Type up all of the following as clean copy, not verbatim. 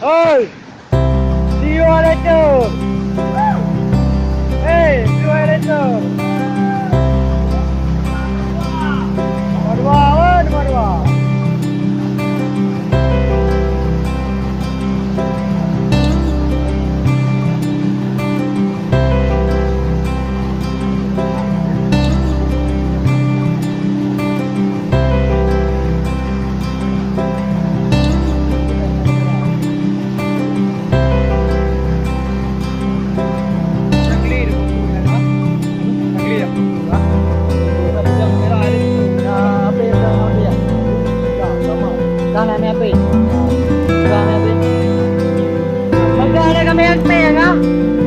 Oi, see you later. Hey, see you later. Marwa. Magkano kami ang pera?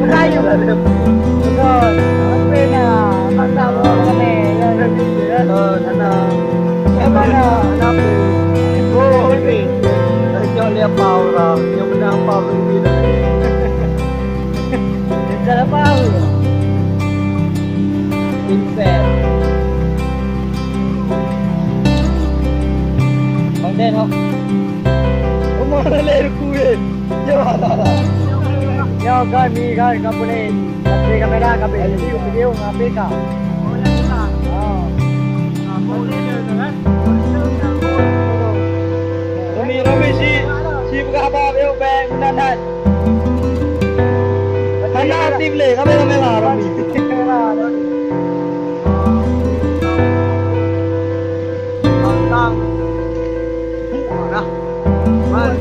Magkano? Betul. Ang pera. Magkano kami? Sana. Mana? Kenapa? Oh, okey. Saya lihat power. Yang menang power ini dah. Salah power. Insert. Konten ho. Umar leher kuih. Yo kan mi kan boleh kasih kamera kasih video ngapain kah? Rami si berapa yo bang nanan. Hana aktif le kamera Rami. Tang. Nah. Man,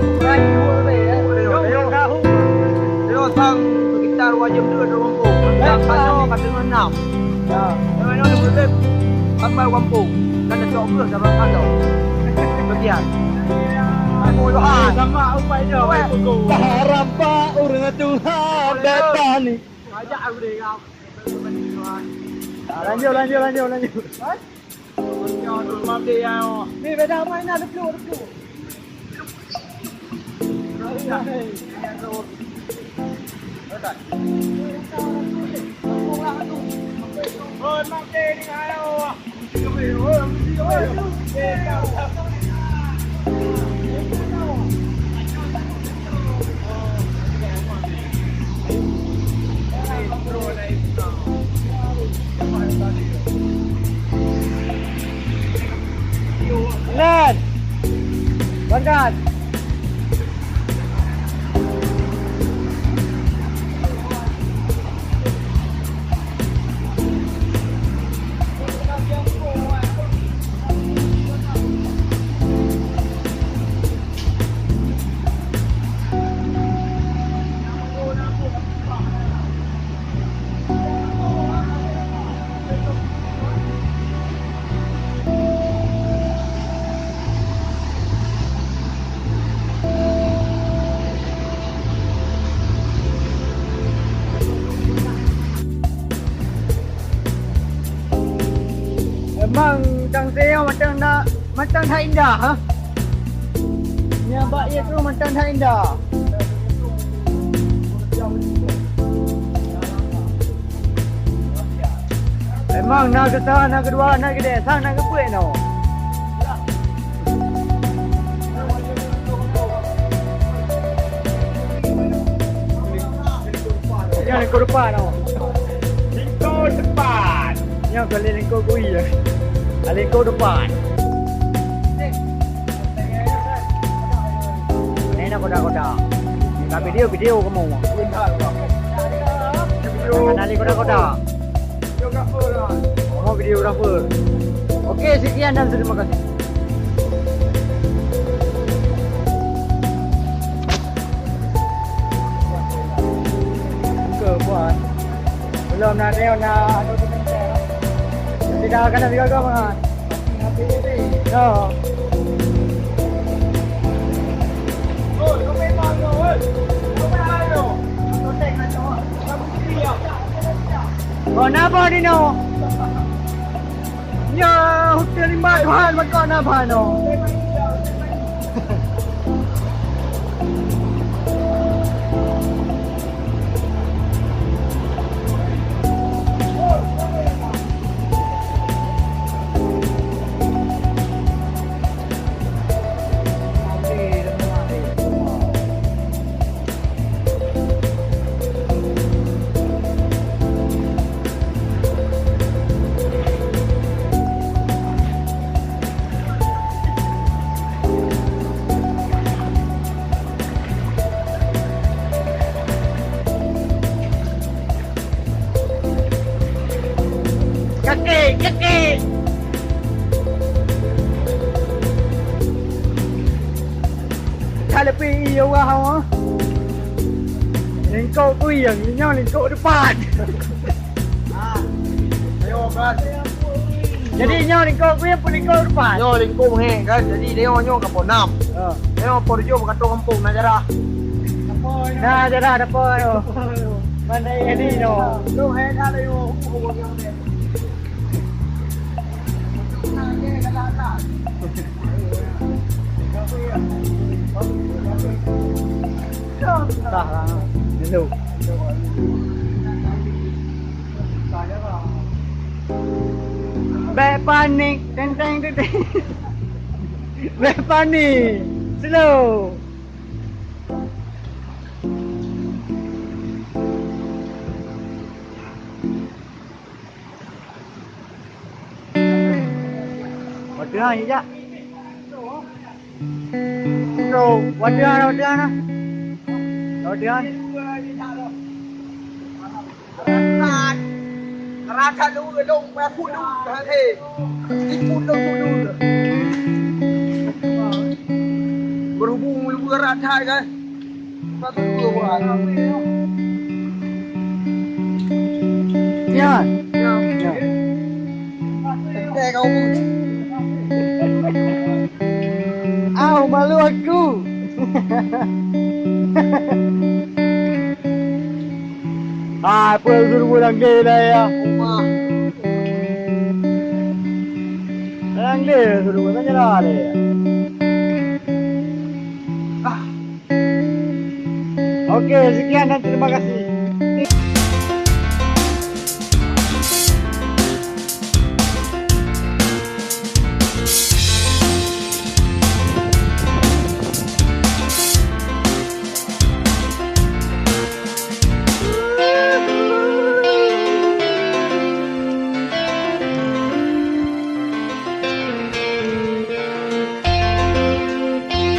thằng kita wajib dulu di Lampung. Kalau kat dengan 6. Ya. Yang mana boleh sampai Lampung. Dan ada jauh ke dalam kantor. Bagian. Aku doa sama upaya aku. Harap Pak urang Tuhan datang ni. Ajak aku deh kau. Lanjut. Hah? Jangan maaf dia yang. Ni beda main ada dulu. Ôi mang tê đi ngay đâu. Lên. Berangkat. Memang Tangseo macam tak indah, ha? Nyabak itu macam tak indah. Memang nak kesah, nak kedua, nak kedua, nak kepuih no. Jangan ke depan no. Lingko depan. Yang kali lingko kui ya. Lingko depan. Ini nak koda-koda. Kita video kamu. Mana ni koda-koda? Mau videographer. Okey, sekian dan terima kasih. Buat belum nak tengok nak tidak akan nak juga kan no kau memang kau main kau tek nak jawab kamu siap kau apa ni no ya hotel ni mahal kau apa no ada PI orang. Lingkau tu yang lingkau depan. Ayo kan. Jadi lingkau tu yang lingkau depan. Nyo lingkung heng kan. Jadi dia nyo ke ponam. Dia por jo berkata kampung nak jarah. Nah, dah dapat. Mana ini no. Lu heng ada yo. Dah lah. Hello. Back panik, tentang. Back panik, slow. Wadah ni jak. No, wadah na. Wadah. Rasa dulu dong, aku dulu hati. Ikut dulu. Berhubung lu rasa kan. Satu dua buat. Ya. Teh kau pun. Au malu aku. Apa suruh pulang gila ya? Rumah. Pulang gila suruh pulang jalan ya. Okey, sekian dan terima kasih.